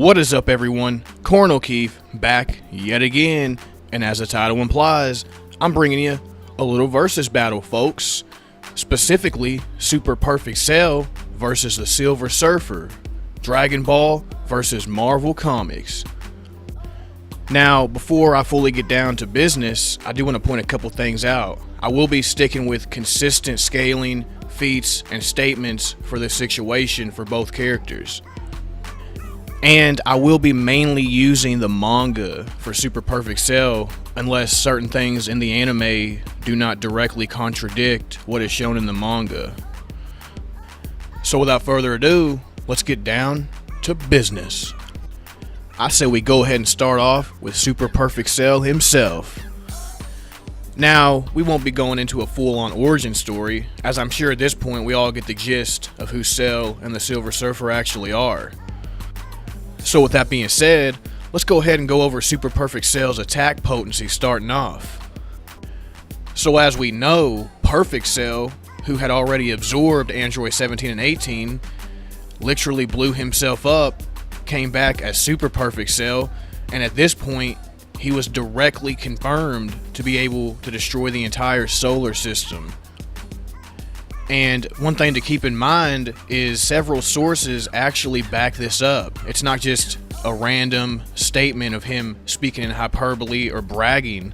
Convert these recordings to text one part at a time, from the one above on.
What is up, everyone? Corn O'Keefe back yet again, and as the title implies, I'm bringing you a little versus battle, folks. Specifically, Super Perfect Cell versus the Silver Surfer, Dragon Ball versus Marvel Comics. Now, before I fully get down to business, I do want to point a couple things out. I will be sticking with consistent scaling, feats, and statements for this situation for both characters. And I will be mainly using the manga for Super Perfect Cell unless certain things in the anime do not directly contradict what is shown in the manga. So without further ado, let's get down to business. I say we go ahead and start off with Super Perfect Cell himself. Now, we won't be going into a full-on origin story, as I'm sure at this point we all get the gist of who Cell and the Silver Surfer actually are. So with that being said, let's go ahead and go over Super Perfect Cell's attack potency starting off. So as we know, Perfect Cell, who had already absorbed Android 17 and 18, literally blew himself up, came back as Super Perfect Cell, and at this point, he was directly confirmed to be able to destroy the entire solar system. And one thing to keep in mind is several sources actually back this up. It's not just a random statement of him speaking in hyperbole or bragging.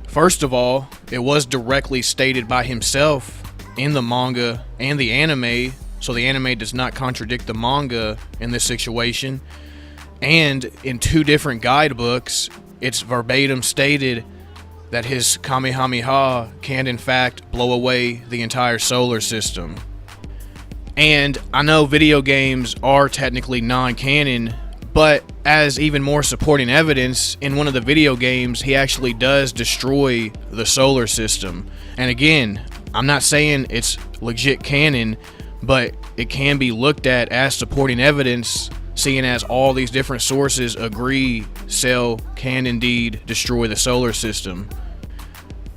First of all, it was directly stated by himself in the manga and the anime, so the anime does not contradict the manga in this situation. And in two different guidebooks, it's verbatim stated that his Kamehameha can in fact blow away the entire solar system. And I know video games are technically non-canon, but as even more supporting evidence, in one of the video games he actually does destroy the solar system. And again, I'm not saying it's legit canon, but it can be looked at as supporting evidence, seeing as all these different sources agree Cell can indeed destroy the solar system.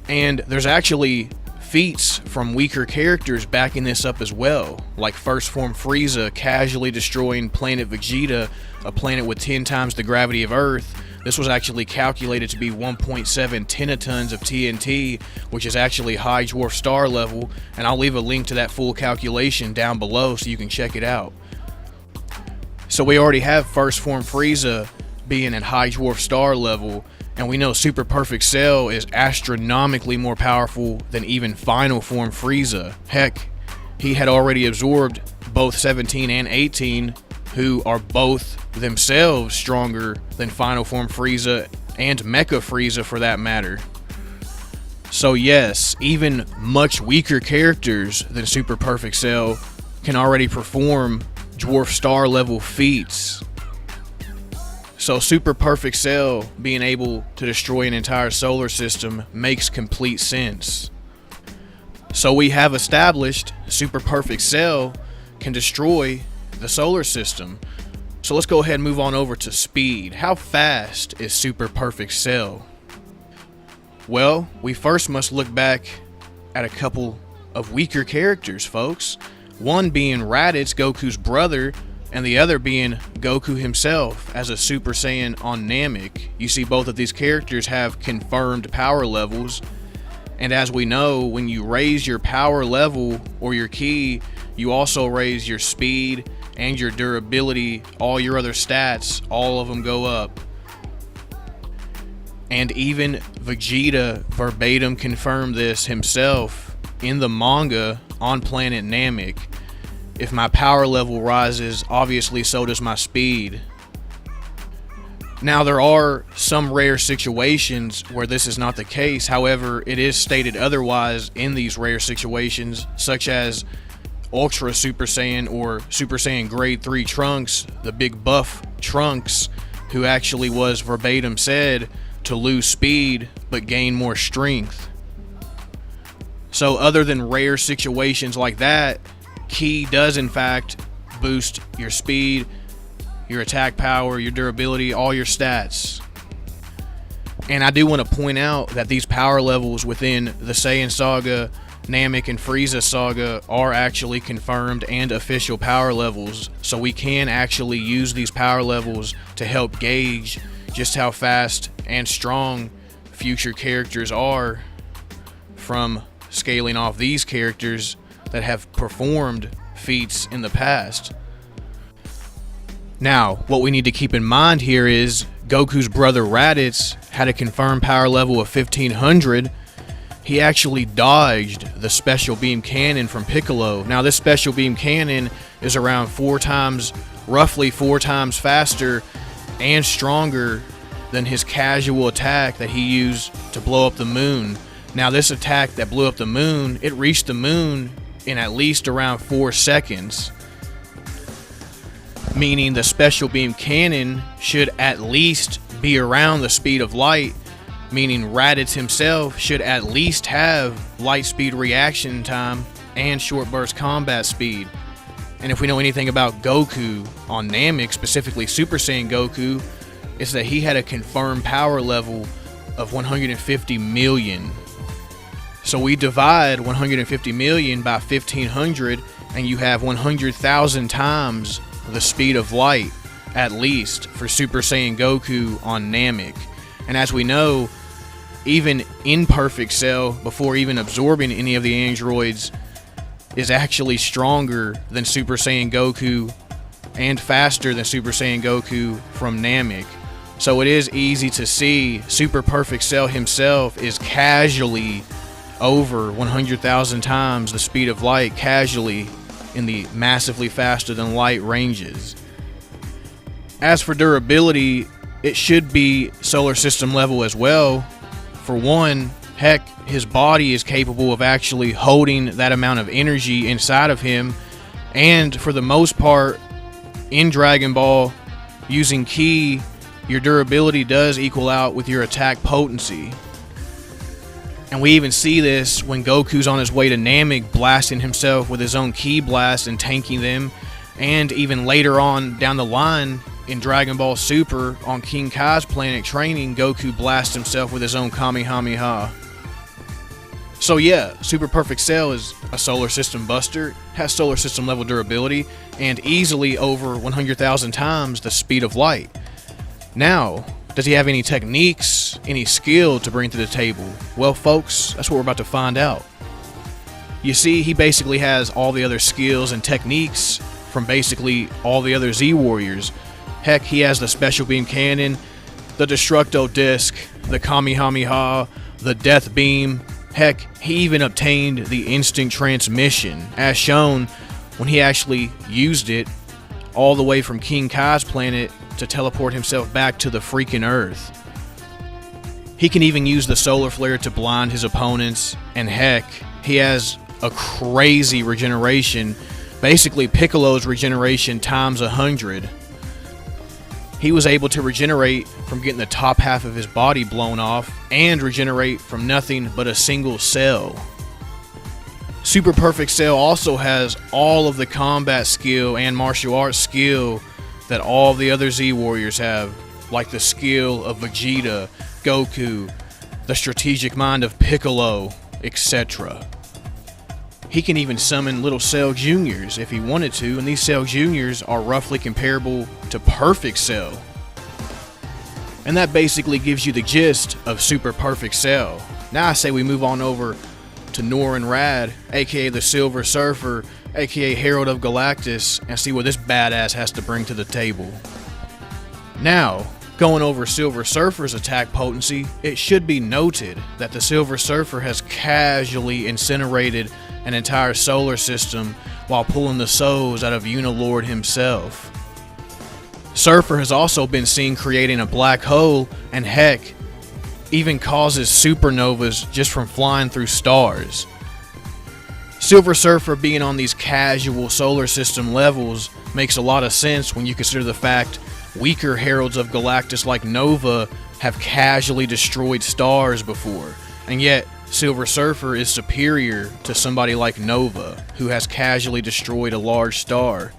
And there's actually feats from weaker characters backing this up as well, like First Form Frieza casually destroying Planet Vegeta, a planet with 10 times the gravity of Earth. This was actually calculated to be 1.7 tenatons of TNT, which is actually high dwarf star level, and I'll leave a link to that full calculation down below so you can check it out. So we already have First Form Frieza being at high dwarf star level, and we know Super Perfect Cell is astronomically more powerful than even Final Form Frieza. Heck, he had already absorbed both 17 and 18, who are both themselves stronger than Final Form Frieza and Mecha Frieza for that matter. So yes, even much weaker characters than Super Perfect Cell can already perform dwarf star level feats. So Super Perfect Cell being able to destroy an entire solar system makes complete sense. So we have established Super Perfect Cell can destroy the solar system. So let's go ahead and move on over to speed. How fast is Super Perfect Cell? Well, we first must look back at a couple of weaker characters, folks. One being Raditz, Goku's brother, and the other being Goku himself as a Super Saiyan on Namek. You see, both of these characters have confirmed power levels, and as we know, when you raise your power level or your ki, you also raise your speed and your durability, all your other stats, all of them go up. And even Vegeta verbatim confirmed this himself in the manga on Planet Namek. If my power level rises, obviously so does my speed. Now, there are some rare situations where this is not the case. However, it is stated otherwise in these rare situations, such as Ultra Super Saiyan or Super Saiyan Grade 3 Trunks, the big buff Trunks, who actually was verbatim said to lose speed but gain more strength. So other than rare situations like that, ki does in fact boost your speed, your attack power, your durability, all your stats. And I do want to point out that these power levels within the Saiyan Saga Namek and Frieza saga are actually confirmed and official power levels, so we can actually use these power levels to help gauge just how fast and strong future characters are from scaling off these characters that have performed feats in the past. Now, what we need to keep in mind here is Goku's brother Raditz had a confirmed power level of 1500. He actually dodged the special beam cannon from Piccolo. Now, this special beam cannon is around roughly four times faster and stronger than his casual attack that he used to blow up the moon. Now, this attack that blew up the moon, it reached the moon in at least around 4 seconds. Meaning the special beam cannon should at least be around the speed of light, meaning Raditz himself should at least have light speed reaction time and short burst combat speed. And if we know anything about Goku on Namek, specifically Super Saiyan Goku, it's that he had a confirmed power level of 150 million. So we divide 150 million by 1500 and you have 100,000 times the speed of light, at least, for Super Saiyan Goku on Namek. And as we know, even in Perfect Cell, before even absorbing any of the androids, is actually stronger than Super Saiyan Goku and faster than Super Saiyan Goku from Namek. So it is easy to see Super Perfect Cell himself is casually over 100,000 times the speed of light, casually in the massively faster than light ranges. As for durability, it should be solar system level as well. For one, heck, his body is capable of actually holding that amount of energy inside of him, and for the most part, in Dragon Ball, using Ki, your durability does equal out with your attack potency. And we even see this when Goku's on his way to Namek, blasting himself with his own Ki blast and tanking them, and even later on down the line in Dragon Ball Super on King Kai's planet training, Goku blasts himself with his own Kamehameha. So yeah, Super Perfect Cell is a solar system buster, has solar system level durability, and easily over 100,000 times the speed of light. Now, does he have any techniques, any skill to bring to the table? Well, folks, that's what we're about to find out. You see, he basically has all the other skills and techniques from basically all the other Z Warriors. Heck, he has the Special Beam Cannon, the Destructo Disc, the Kamehameha, the Death Beam. Heck, he even obtained the Instinct Transmission, as shown when he actually used it all the way from King Kai's planet to teleport himself back to the freaking Earth. He can even use the Solar Flare to blind his opponents, and heck, he has a crazy regeneration, basically Piccolo's regeneration times 100. He was able to regenerate from getting the top half of his body blown off, and regenerate from nothing but a single cell. Super Perfect Cell also has all of the combat skill and martial arts skill that all the other Z Warriors have, like the skill of Vegeta, Goku, the strategic mind of Piccolo, etc. He can even summon little Cell Juniors if he wanted to, and these Cell Juniors are roughly comparable to Perfect Cell. And that basically gives you the gist of Super Perfect Cell. Now I say we move on over to Norin Rad, aka the Silver Surfer, aka Herald of Galactus, and see what this badass has to bring to the table. Now, going over Silver Surfer's attack potency, it should be noted that the Silver Surfer has casually incinerated an entire solar system while pulling the souls out of Unilord himself. Surfer has also been seen creating a black hole, and heck, even causes supernovas just from flying through stars. Silver Surfer being on these casual solar system levels makes a lot of sense when you consider the fact weaker Heralds of Galactus like Nova have casually destroyed stars before, and yet Silver Surfer is superior to somebody like Nova, who has casually destroyed a large star.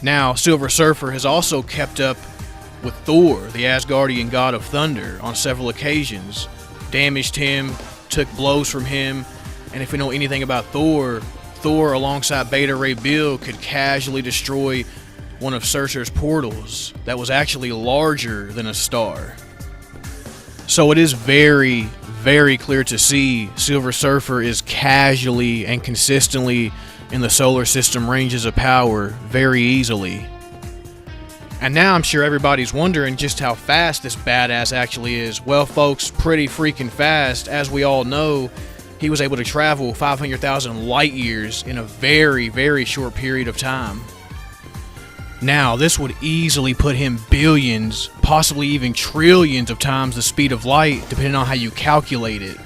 Now, Silver Surfer has also kept up with Thor, the Asgardian god of thunder, on several occasions, damaged him, took blows from him, And if we know anything about Thor, Thor alongside Beta Ray Bill could casually destroy one of Surtur's portals that was actually larger than a star. So it is very, very clear to see Silver Surfer is casually and consistently in the solar system ranges of power very easily. And now I'm sure everybody's wondering just how fast this badass actually is. Well, folks, pretty freaking fast. As we all know, he was able to travel 500,000 light years in a very, very short period of time. Now, this would easily put him billions, possibly even trillions of times the speed of light, depending on how you calculate it.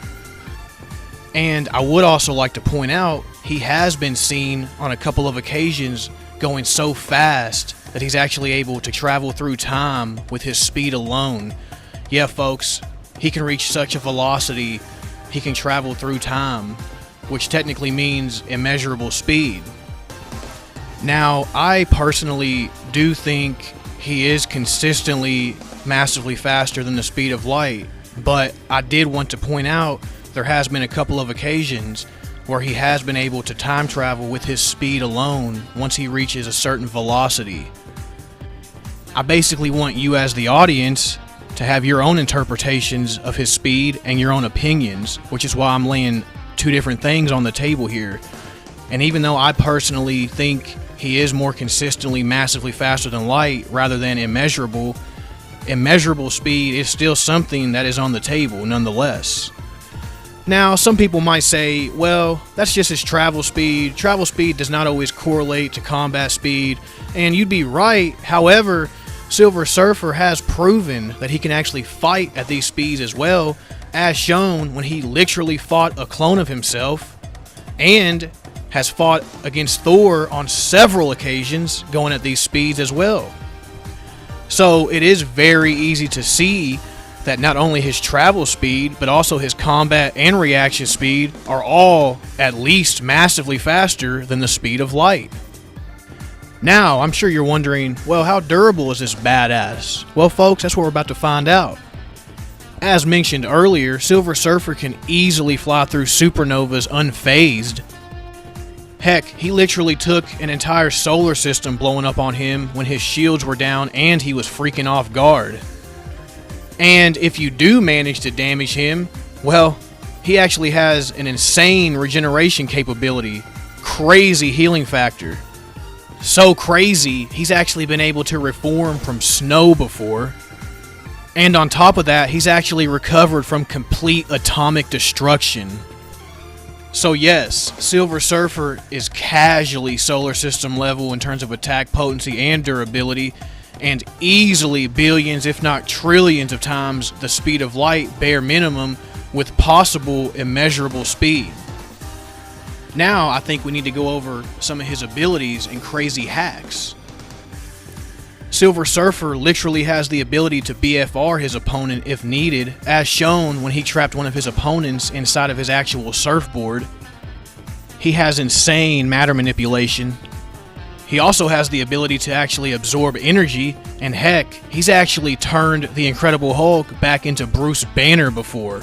And I would also like to point out, he has been seen on a couple of occasions going so fast that he's actually able to travel through time with his speed alone. Yeah, folks, he can reach such a velocity, he can travel through time, which technically means immeasurable speed. Now, I personally do think he is consistently massively faster than the speed of light, but I did want to point out there has been a couple of occasions where he has been able to time travel with his speed alone once he reaches a certain velocity. I basically want you as the audience to have your own interpretations of his speed and your own opinions, which is why I'm laying two different things on the table here. And even though I personally think he is more consistently massively faster than light rather than immeasurable, immeasurable speed is still something that is on the table nonetheless. Now, some people might say, well, that's just his travel speed. Travel speed does not always correlate to combat speed, and you'd be right. However, Silver Surfer has proven that he can actually fight at these speeds as well, as shown when he literally fought a clone of himself, and has fought against Thor on several occasions going at these speeds as well. So it is very easy to see that not only his travel speed, but also his combat and reaction speed are all at least massively faster than the speed of light. Now, I'm sure you're wondering, well, how durable is this badass? Well, folks, that's what we're about to find out. As mentioned earlier, Silver Surfer can easily fly through supernovas unfazed. Heck, he literally took an entire solar system blowing up on him when his shields were down and he was freaking off guard. And if you do manage to damage him, well, he actually has an insane regeneration capability, crazy healing factor. So crazy, he's actually been able to reform from snow before. And on top of that, he's actually recovered from complete atomic destruction. So yes, Silver Surfer is casually solar system level in terms of attack potency and durability, and easily billions if not trillions of times the speed of light bare minimum with possible immeasurable speed. Now I think we need to go over some of his abilities and crazy hacks. Silver Surfer literally has the ability to BFR his opponent if needed, as shown when he trapped one of his opponents inside of his actual surfboard. He has insane matter manipulation. He also has the ability to actually absorb energy, and heck, he's actually turned the Incredible Hulk back into Bruce Banner before.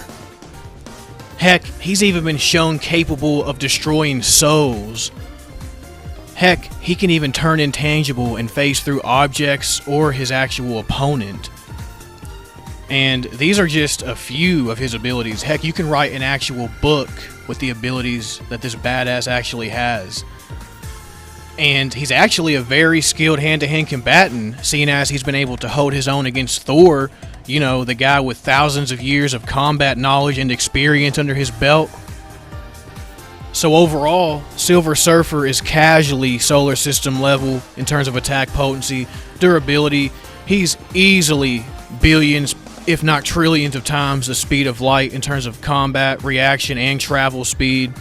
Heck, he's even been shown capable of destroying souls. Heck, he can even turn intangible and phase through objects or his actual opponent. And these are just a few of his abilities. Heck, you can write an actual book with the abilities that this badass actually has. And he's actually a very skilled hand-to-hand combatant, seeing as he's been able to hold his own against Thor, you know, the guy with thousands of years of combat knowledge and experience under his belt. So overall, Silver Surfer is casually solar system level in terms of attack potency, durability. He's easily billions, if not trillions of times the speed of light in terms of combat, reaction, and travel speed.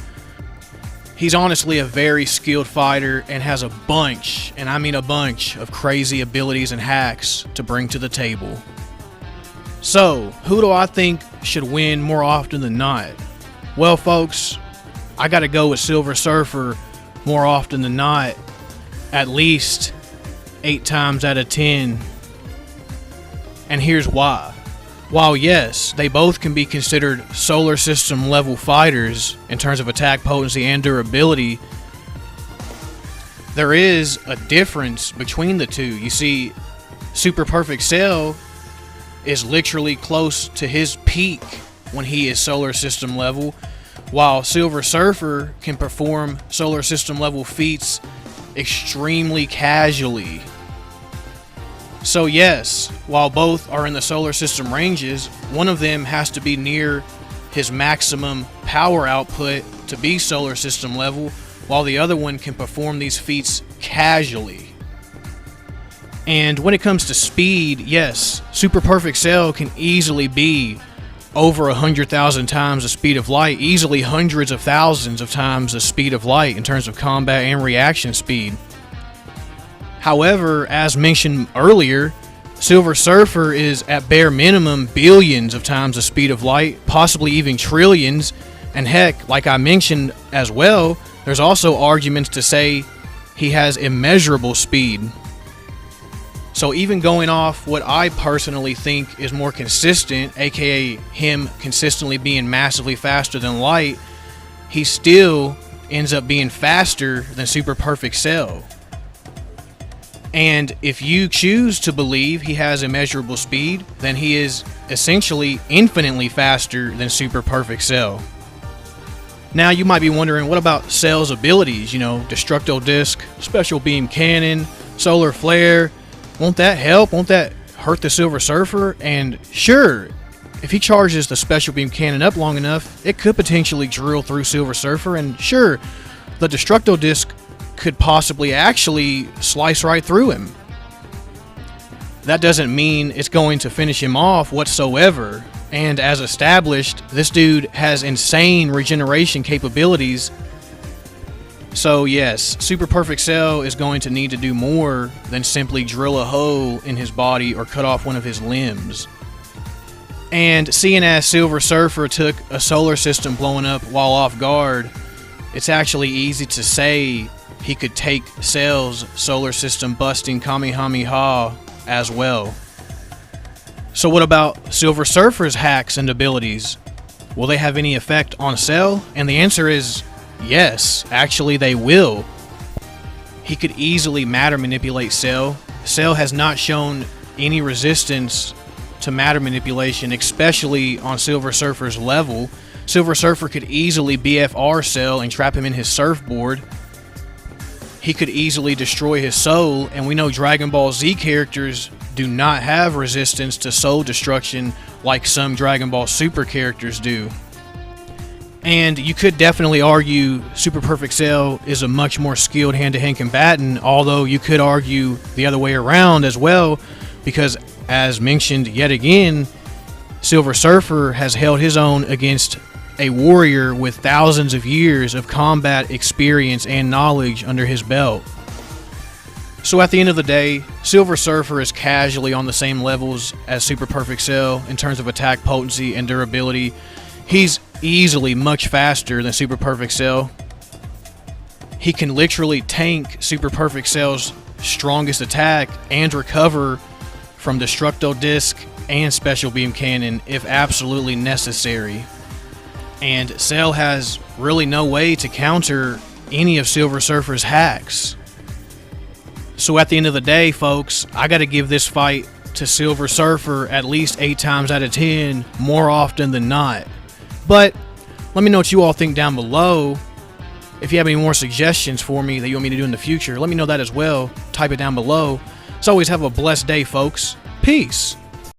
He's honestly a very skilled fighter and has a bunch, and I mean a bunch, of crazy abilities and hacks to bring to the table. So, who do I think should win more often than not? Well, folks, I gotta go with Silver Surfer more often than not, at least 8 times out of 10. And here's why. While yes, they both can be considered solar system level fighters in terms of attack potency and durability, there is a difference between the two. You see, Super Perfect Cell is literally close to his peak when he is solar system level, while Silver Surfer can perform solar system level feats extremely casually. So yes, while both are in the solar system ranges, one of them has to be near his maximum power output to be solar system level, while the other one can perform these feats casually. And when it comes to speed, yes, Super Perfect Cell can easily be over 100,000 times the speed of light, easily hundreds of thousands of times the speed of light in terms of combat and reaction speed. However, as mentioned earlier, Silver Surfer is at bare minimum billions of times the speed of light, possibly even trillions, and heck, like I mentioned as well, there's also arguments to say he has immeasurable speed. So even going off what I personally think is more consistent, aka him consistently being massively faster than light, he still ends up being faster than Super Perfect Cell. And if you choose to believe he has immeasurable speed, then he is essentially infinitely faster than Super Perfect Cell. Now you might be wondering, what about Cell's abilities? You know, Destructo Disc, Special Beam Cannon, Solar Flare. Won't that help? Won't that hurt the Silver Surfer? And sure, if he charges the Special Beam Cannon up long enough, it could potentially drill through Silver Surfer. And sure, the Destructo Disc could possibly actually slice right through him. That doesn't mean it's going to finish him off whatsoever. And as established, this dude has insane regeneration capabilities. So yes, Super Perfect Cell is going to need to do more than simply drill a hole in his body or cut off one of his limbs. And seeing as Silver Surfer took a solar system blowing up while off guard, it's actually easy to say he could take Cell's solar system busting Kamehameha as well. So what about Silver Surfer's hacks and abilities? Will they have any effect on Cell? And the answer is yes, actually they will. He could easily matter manipulate Cell. Cell has not shown any resistance to matter manipulation, especially on Silver Surfer's level. Silver Surfer could easily BFR Cell and trap him in his surfboard. He could easily destroy his soul, and we know Dragon Ball Z characters do not have resistance to soul destruction like some Dragon Ball Super characters do. And you could definitely argue Super Perfect Cell is a much more skilled hand-to-hand combatant, although you could argue the other way around as well, because as mentioned yet again, Silver Surfer has held his own against a warrior with thousands of years of combat experience and knowledge under his belt. So at the end of the day, Silver Surfer is casually on the same levels as Super Perfect Cell in terms of attack potency and durability. He's easily much faster than Super Perfect Cell. He can literally tank Super Perfect Cell's strongest attack and recover from Destructo Disc and Special Beam Cannon if absolutely necessary. And Cell has really no way to counter any of Silver Surfer's hacks. So at the end of the day, folks, I gotta give this fight to Silver Surfer at least 8 times out of 10, more often than not. But let me know what you all think down below. If you have any more suggestions for me that you want me to do in the future, let me know that as well. Type it down below. As always, have a blessed day, folks. Peace.